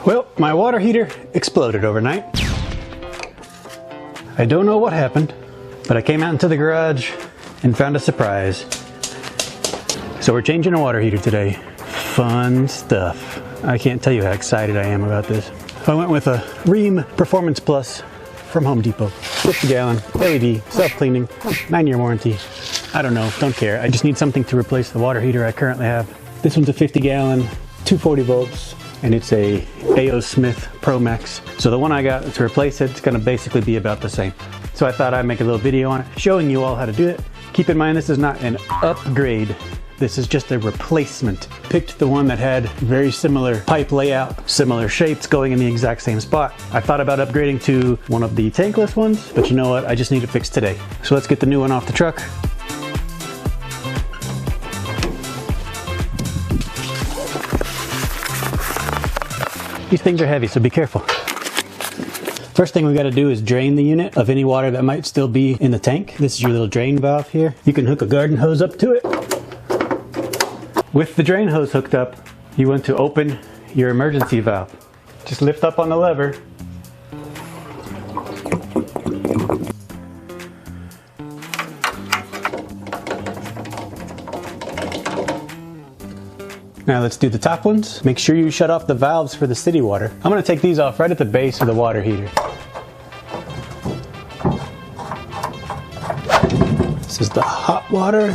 Well, my water heater exploded overnight. I don't know what happened, but I came out into the garage and found a surprise. So we're changing a water heater today. Fun stuff. I can't tell you how excited I am about this. I went with a Rheem Performance Plus from Home Depot. 50 gallon, LED, self-cleaning, 9-year warranty. I don't know, don't care. I just need something to replace the water heater I currently have. This one's a 50 gallon, 240 volts, and it's a A.O. Smith Pro Max. So the one I got to replace it's gonna basically be about the same. So I thought I'd make a little video on it, showing you all how to do it. Keep in mind, this is not an upgrade. This is just a replacement. Picked the one that had very similar pipe layout, similar shapes going in the exact same spot. I thought about upgrading to one of the tankless ones, but you know what? I just need it fixed today. So let's get the new one off the truck. These things are heavy, so be careful. First thing we got to do is drain the unit of any water that might still be in the tank. This is your little drain valve here. You can hook a garden hose up to it. With the drain hose hooked up, you want to open your emergency valve. Just lift up on the lever. Now let's do the top ones. Make sure you shut off the valves for the city water. I'm going to take these off right at the base of the water heater. This is the hot water.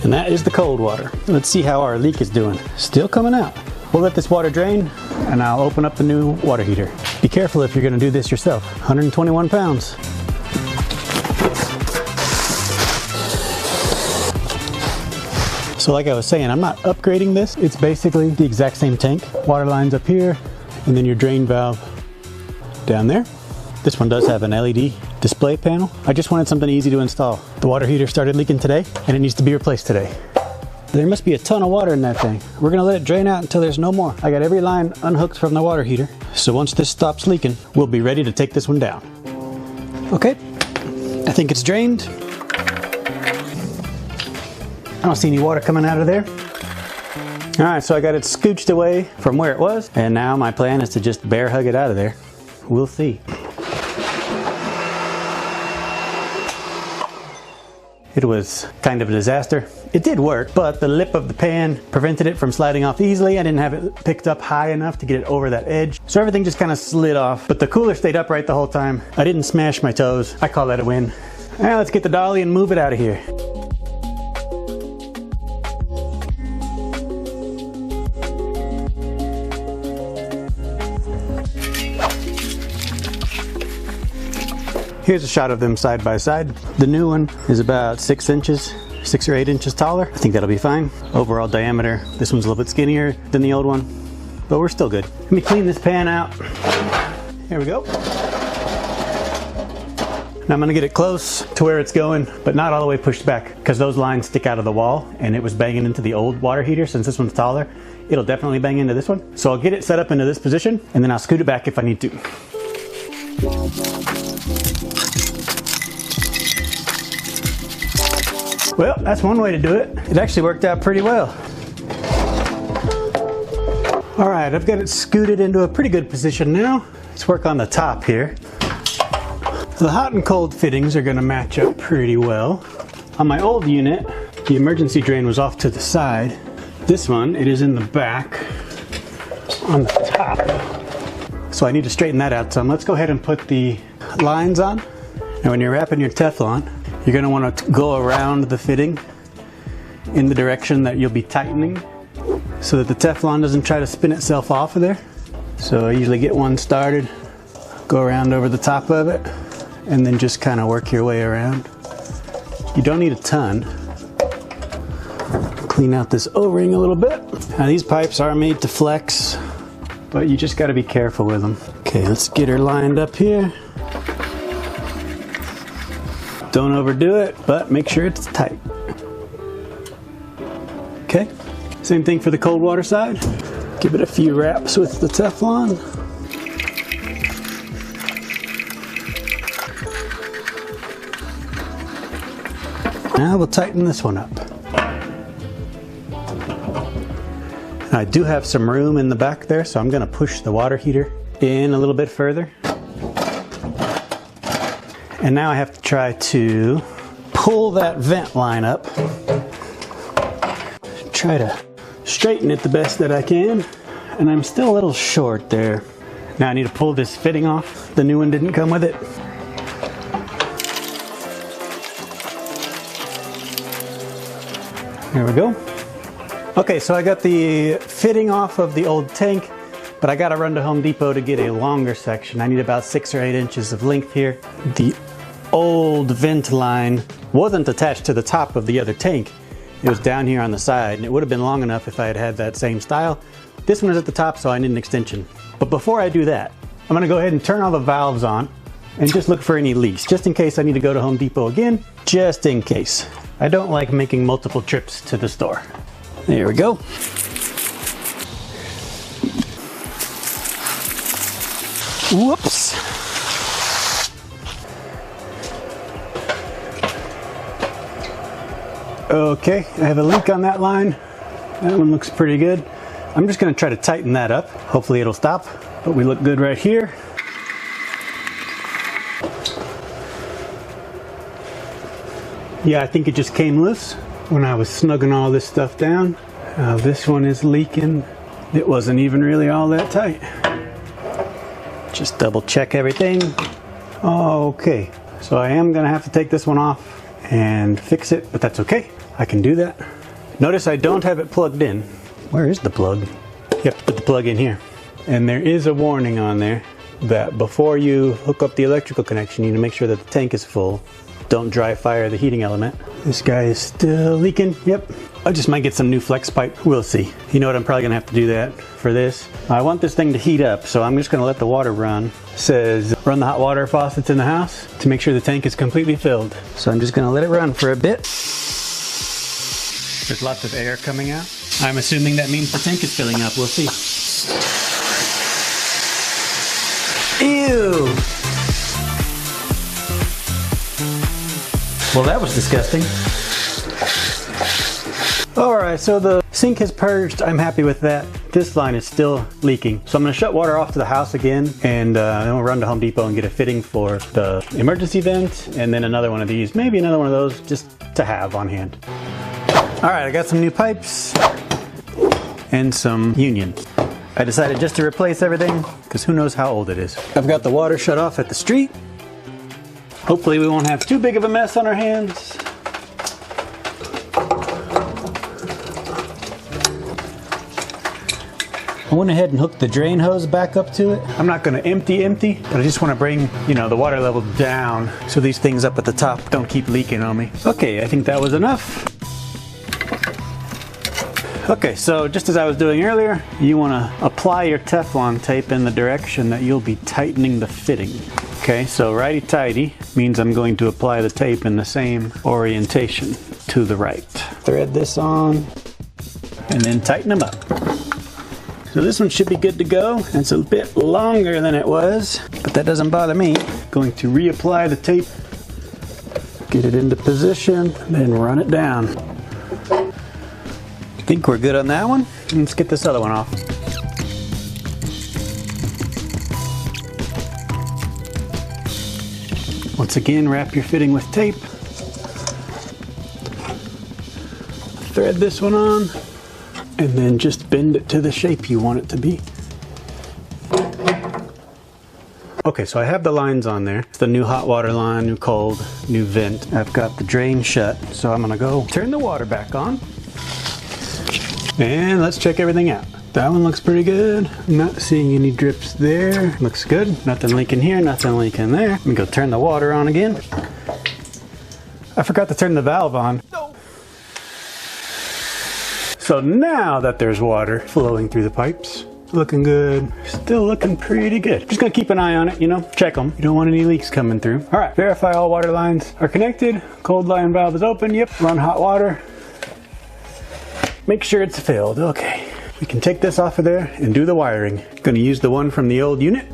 And that is the cold water. Let's see how our leak is doing. Still coming out. We'll let this water drain and I'll open up the new water heater. Be careful if you're going to do this yourself. 121 pounds. So like I was saying, I'm not upgrading this. It's basically the exact same tank. Water lines up here and then your drain valve down there. This one does have an LED display panel. I just wanted something easy to install. The water heater started leaking today and it needs to be replaced today. There must be a ton of water in that thing. We're gonna let it drain out until there's no more. I got every line unhooked from the water heater. So once this stops leaking, we'll be ready to take this one down. Okay, I think it's drained. I don't see any water coming out of there. All right, so I got it scooched away from where it was. And now my plan is to just bear hug it out of there. We'll see. It was kind of a disaster. It did work, but the lip of the pan prevented it from sliding off easily. I didn't have it picked up high enough to get it over that edge. So everything just kind of slid off, but the cooler stayed upright the whole time. I didn't smash my toes. I call that a win. Now let's get the dolly and move it out of here. Here's a shot of them side by side. The new one is about 6 or 8 inches taller. I think that'll be fine. Overall diameter, this one's a little bit skinnier than the old one, but we're still good. Let me clean this pan out. Here we go. Now I'm gonna get it close to where it's going, but not all the way pushed back, because those lines stick out of the wall and it was banging into the old water heater. Since this one's taller, it'll definitely bang into this one. So I'll get it set up into this position and then I'll scoot it back if I need to. Well, that's one way to do it. It actually worked out pretty well. All right, I've got it scooted into a pretty good position now. Let's work on the top here. The hot and cold fittings are gonna match up pretty well. On my old unit, the emergency drain was off to the side. This one, it is in the back on the top. So I need to straighten that out some. Let's go ahead and put the lines on. Now when you're wrapping your Teflon, you're going to want to go around the fitting in the direction that you'll be tightening so that the Teflon doesn't try to spin itself off of there. So I usually get one started, go around over the top of it, and then just kind of work your way around. You don't need a ton. Clean out this O-ring a little bit. Now these pipes are made to flex, but you just got to be careful with them. Okay, let's get her lined up here. Don't overdo it, but make sure it's tight. Okay, same thing for the cold water side. Give it a few wraps with the Teflon. Now we'll tighten this one up. I do have some room in the back there, so I'm gonna push the water heater in a little bit further. And now I have to try to pull that vent line up. Try to straighten it the best that I can. And I'm still a little short there. Now I need to pull this fitting off. The new one didn't come with it. There we go. Okay, so I got the fitting off of the old tank, but I gotta run to Home Depot to get a longer section. I need about 6 or 8 inches of length here. The old vent line wasn't attached to the top of the other tank. It was down here on the side, and it would have been long enough if I had had that same style. This one is at the top, so I need an extension. But before I do that, I'm gonna go ahead and turn all the valves on and just look for any leaks, just in case I need to go to Home Depot again, just in case. I don't like making multiple trips to the store. There we go. Whoops. Okay, I have a leak on that line. That one looks pretty good. I'm just gonna try to tighten that up. Hopefully it'll stop, but we look good right here. Yeah, I think it just came loose when I was snugging all this stuff down. This one is leaking. It wasn't even really all that tight. Just double check everything. Okay, so I am gonna have to take this one off and fix it, but that's okay. I can do that. Notice I don't have it plugged in. Where is the plug? You have to put the plug in here. And there is a warning on there that before you hook up the electrical connection, you need to make sure that the tank is full. Don't dry fire the heating element. This guy is still leaking. Yep. I just might get some new flex pipe. We'll see. You know what? I'm probably gonna have to do that for this. I want this thing to heat up, so I'm just gonna let the water run. It says run the hot water faucets in the house to make sure the tank is completely filled. So I'm just gonna let it run for a bit. There's lots of air coming out. I'm assuming that means the tank is filling up. We'll see. Ew! Well, that was disgusting. Alright, so the sink has purged. I'm happy with that. This line is still leaking. So I'm going to shut water off to the house again, and then we'll run to Home Depot and get a fitting for the emergency vent, and then another one of these. Maybe another one of those just to have on hand. Alright, I got some new pipes and some union. I decided just to replace everything because who knows how old it is. I've got the water shut off at the street. Hopefully we won't have too big of a mess on our hands. I went ahead and hooked the drain hose back up to it. I'm not going to empty, but I just want to bring, the water level down so these things up at the top don't keep leaking on me. Okay, I think that was enough. Okay, so just as I was doing earlier, you want to apply your Teflon tape in the direction that you'll be tightening the fitting. Okay, so righty-tighty means I'm going to apply the tape in the same orientation to the right. Thread this on and then tighten them up. So this one should be good to go. It's a bit longer than it was, but that doesn't bother me. Going to reapply the tape, get it into position, then run it down. I think we're good on that one. Let's get this other one off. Once again, wrap your fitting with tape. Thread this one on, and then just bend it to the shape you want it to be. Okay, so I have the lines on there. It's the new hot water line, new cold, new vent. I've got the drain shut, so I'm gonna go turn the water back on. And let's check everything out. That one looks pretty good. I'm not seeing any drips there. Looks good. Nothing leaking here, nothing leaking there. Let me go turn the water on again. I forgot to turn the valve on. No. So now that there's water flowing through the pipes, looking good. Still looking pretty good. Just gonna keep an eye on it, check them. You don't want any leaks coming through. All right, verify all water lines are connected. Cold line valve is open. Yep, run hot water. Make sure it's filled. Okay. We can take this off of there and do the wiring. Gonna use the one from the old unit.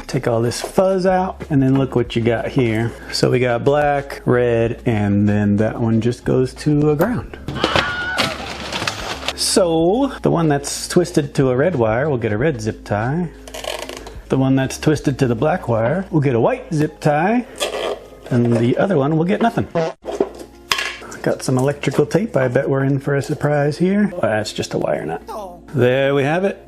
Take all this fuzz out and then look what you got here. So we got black, red, and then that one just goes to a ground. So the one that's twisted to a red wire will get a red zip tie. The one that's twisted to the black wire will get a white zip tie. And the other one will get nothing. Got some electrical tape. I bet we're in for a surprise here. Oh, that's just a wire nut. There we have it.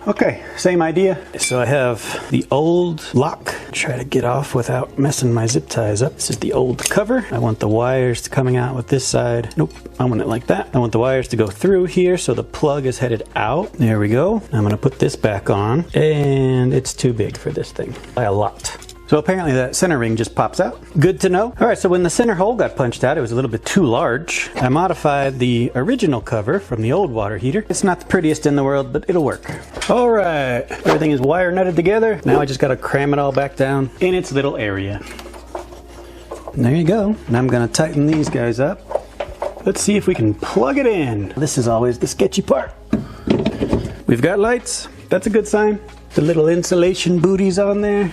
Okay, same idea. So I have the old lock. Try to get off without messing my zip ties up. This is the old cover. I want the wires coming out with this side. Nope, I want it like that. I want the wires to go through here so the plug is headed out. There we go. I'm gonna put this back on, and it's too big for this thing by a lot. So apparently that center ring just pops out. Good to know. All right, so when the center hole got punched out, it was a little bit too large. I modified the original cover from the old water heater. It's not the prettiest in the world, but it'll work. All right, everything is wire nutted together. Now I just gotta cram it all back down in its little area. And there you go. And I'm gonna tighten these guys up. Let's see if we can plug it in. This is always the sketchy part. We've got lights. That's a good sign. The little insulation booties on there.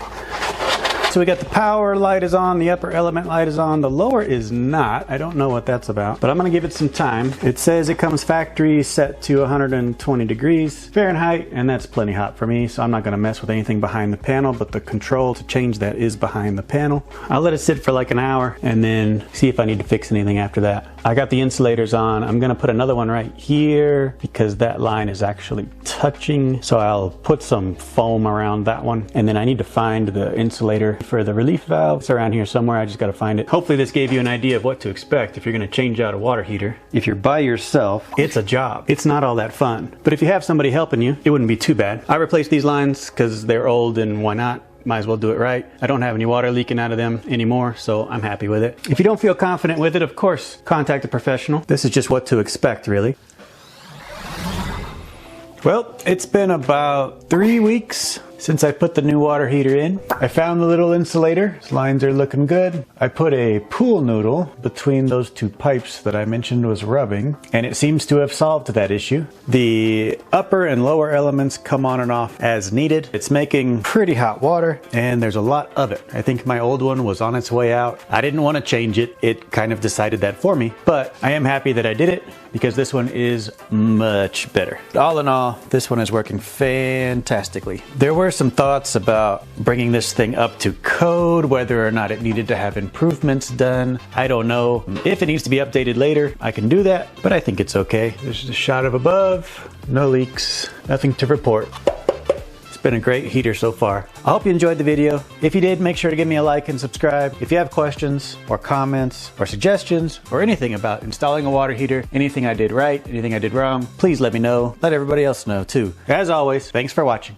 So we got the power light is on, the upper element light is on, the lower is not. I don't know what that's about, but I'm gonna give it some time. It says it comes factory set to 120 degrees Fahrenheit, and that's plenty hot for me, so I'm not gonna mess with anything behind the panel, but the control to change that is behind the panel. I'll let it sit for like an hour and then see if I need to fix anything after that. I got the insulators on. I'm gonna put another one right here because that line is actually touching, so I'll put some foam around that one, and then I need to find the insulator for the relief valve. It's around here somewhere. I just got to find it. Hopefully this gave you an idea of what to expect if you're going to change out a water heater. If you're by yourself, it's a job. It's not all that fun. But if you have somebody helping you, it wouldn't be too bad. I replaced these lines because they're old, and why not? Might as well do it right. I don't have any water leaking out of them anymore, so I'm happy with it. If you don't feel confident with it, of course, contact a professional. This is just what to expect, really. Well, it's been about 3 weeks since I put the new water heater in. I found the little insulator. His lines are looking good. I put a pool noodle between those two pipes that I mentioned was rubbing, and it seems to have solved that issue. The upper and lower elements come on and off as needed. It's making pretty hot water, and there's a lot of it. I think my old one was on its way out. I didn't want to change it. It kind of decided that for me, but I am happy that I did it because this one is much better. All in all, this one is working fantastically. There were some thoughts about bringing this thing up to code, whether or not it needed to have improvements done. I don't know. If it needs to be updated later, I can do that, but I think it's okay. There's a shot of above, no leaks, nothing to report. It's been a great heater so far. I hope you enjoyed the video. If you did, make sure to give me a like and subscribe. If you have questions or comments or suggestions or anything about installing a water heater, anything I did right, anything I did wrong, please let me know. Let everybody else know too. As always, thanks for watching.